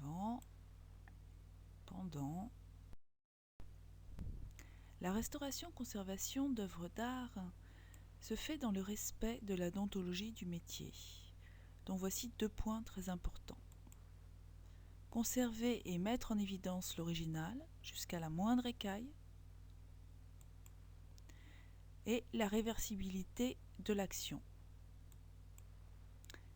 Avant, pendant. La restauration-conservation d'œuvres d'art se fait dans le respect de la déontologie du métier, dont voici 2 points très importants. Conserver et mettre en évidence l'original jusqu'à la moindre écaille, et la réversibilité de l'action.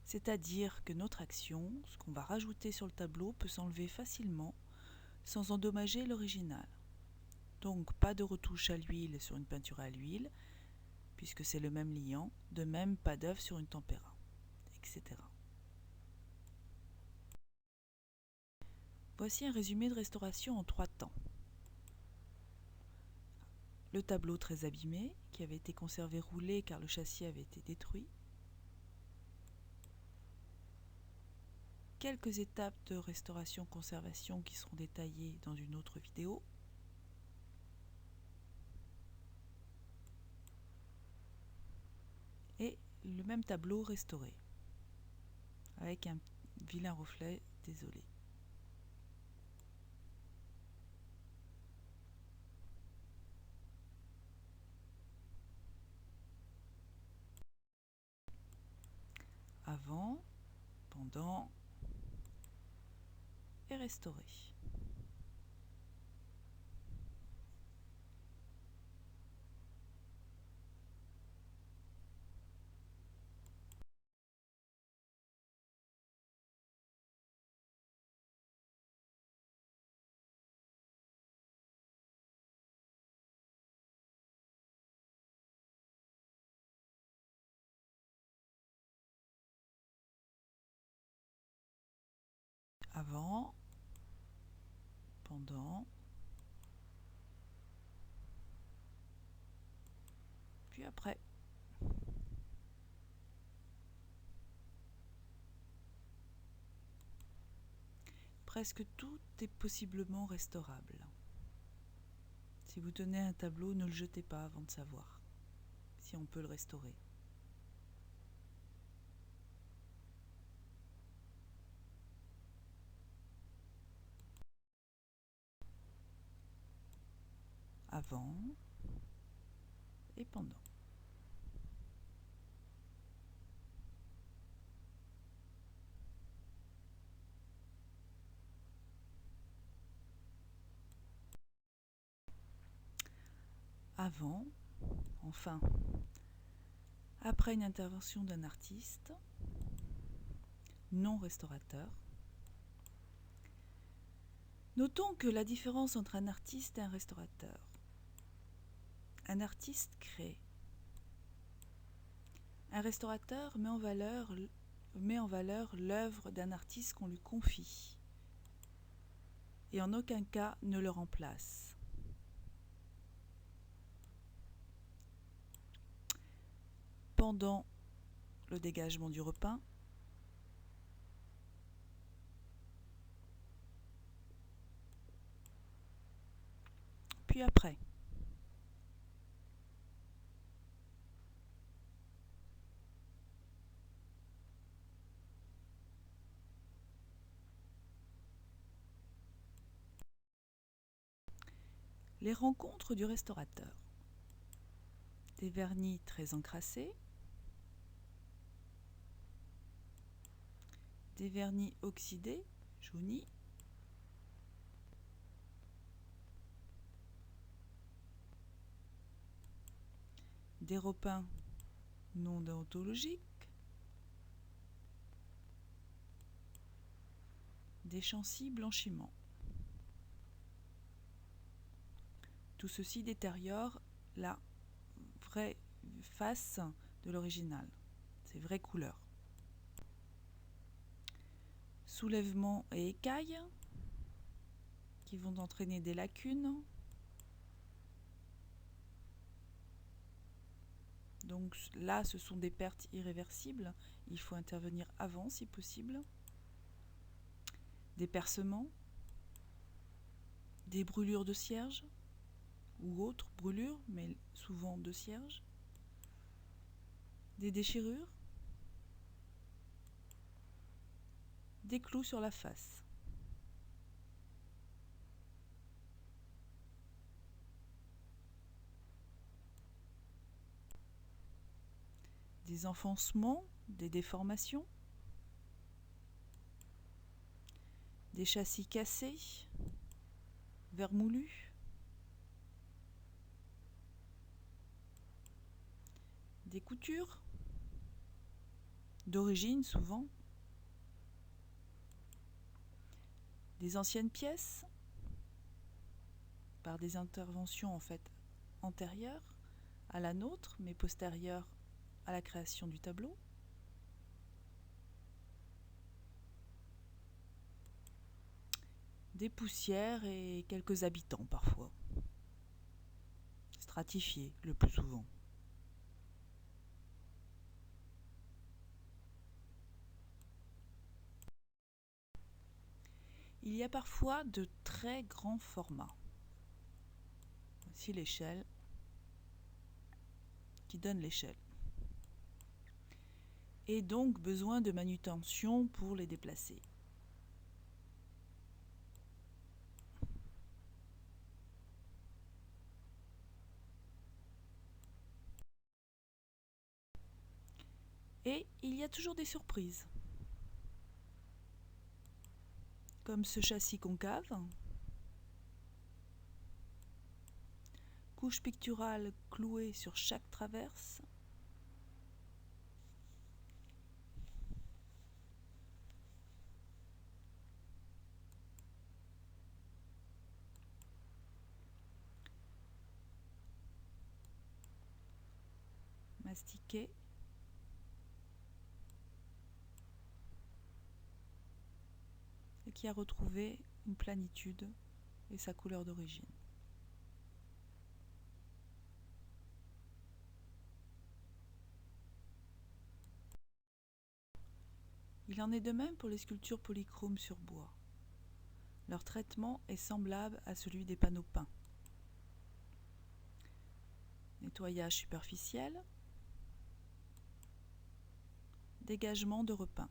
C'est-à-dire que notre action, ce qu'on va rajouter sur le tableau, peut s'enlever facilement sans endommager l'original. Donc pas de retouche à l'huile sur une peinture à l'huile, puisque c'est le même liant, de même pas d'œuvre sur une tempéra, etc. Voici un résumé de restauration en 3 temps. Le tableau très abîmé, qui avait été conservé roulé car le châssis avait été détruit. Quelques étapes de restauration-conservation qui seront détaillées dans une autre vidéo. Et le même tableau restauré, avec un vilain reflet, désolé. Avant, pendant et restauré. Avant, pendant, puis après. Presque tout est possiblement restaurable. Si vous tenez un tableau, ne le jetez pas avant de savoir si on peut le restaurer. Avant et pendant. Avant, enfin, après une intervention d'un artiste, non restaurateur. Notons que la différence entre un artiste et un restaurateur. Un artiste crée. Un restaurateur met en valeur l'œuvre d'un artiste qu'on lui confie et en aucun cas ne le remplace. Pendant le dégagement du repeint, puis après. Les rencontres du restaurateur. Des vernis très encrassés, des vernis oxydés, jaunis, des repeints non déontologiques, des chancis blanchiments. Tout ceci détériore la vraie face de l'original, ses vraies couleurs. Soulèvements et écailles qui vont entraîner des lacunes. Donc là, ce sont des pertes irréversibles. Il faut intervenir avant si possible. Des percements, des brûlures de cierge ou autres brûlures, mais souvent de cierge. Des déchirures. Des clous sur la face. des enfoncements, des déformations, des châssis cassés, vermoulus, des coutures, d'origine souvent, des anciennes pièces, par des interventions en fait antérieures à la nôtre, mais postérieures à la création du tableau. Des poussières et quelques habitants parfois, stratifiés le plus souvent. Il y a parfois de très grands formats. Voici l'échelle qui donne l'échelle. Et donc besoin de manutention pour les déplacer. Et il y a toujours des surprises. Comme ce châssis concave, couche picturale clouée sur chaque traverse, mastiquée, et qui a retrouvé une planitude et sa couleur d'origine. Il en est de même pour les sculptures polychromes sur bois. Leur traitement est semblable à celui des panneaux peints. Nettoyage superficiel, dégagement de repeint.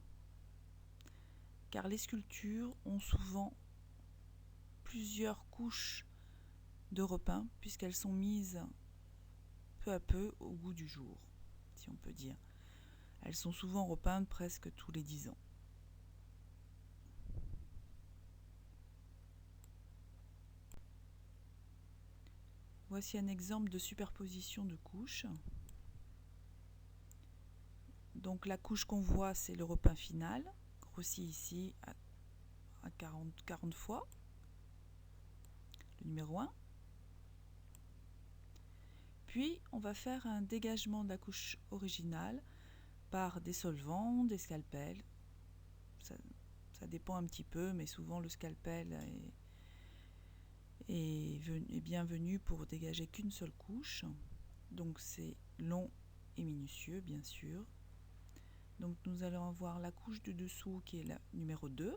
Car les sculptures ont souvent plusieurs couches de repeint puisqu'elles sont mises peu à peu au goût du jour, si on peut dire. Elles sont souvent repeintes presque tous les 10 ans. Voici un exemple de superposition de couches. Donc la couche qu'on voit, c'est le repeint final, grossi ici à 40 fois, le numéro 1. Puis on va faire un dégagement de la couche originale par des solvants, des scalpels. Ça dépend un petit peu, mais souvent le scalpel est bienvenu pour dégager qu'une seule couche. Donc c'est long et minutieux, bien sûr. Donc nous allons avoir la couche de dessous qui est la numéro 2.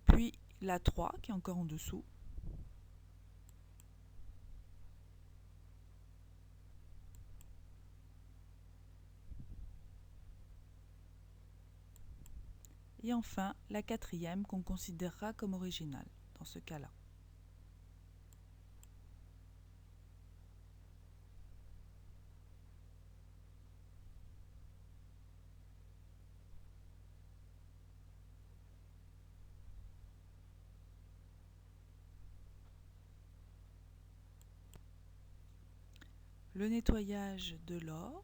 Puis la 3 qui est encore en dessous. Et enfin la 4e qu'on considérera comme originale dans ce cas-là. Le nettoyage de l'or,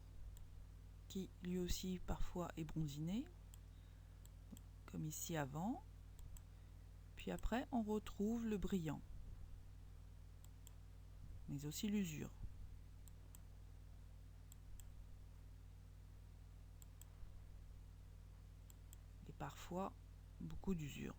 qui lui aussi parfois est bronziné, comme ici avant. Puis après, on retrouve le brillant, mais aussi l'usure. Et parfois, beaucoup d'usure.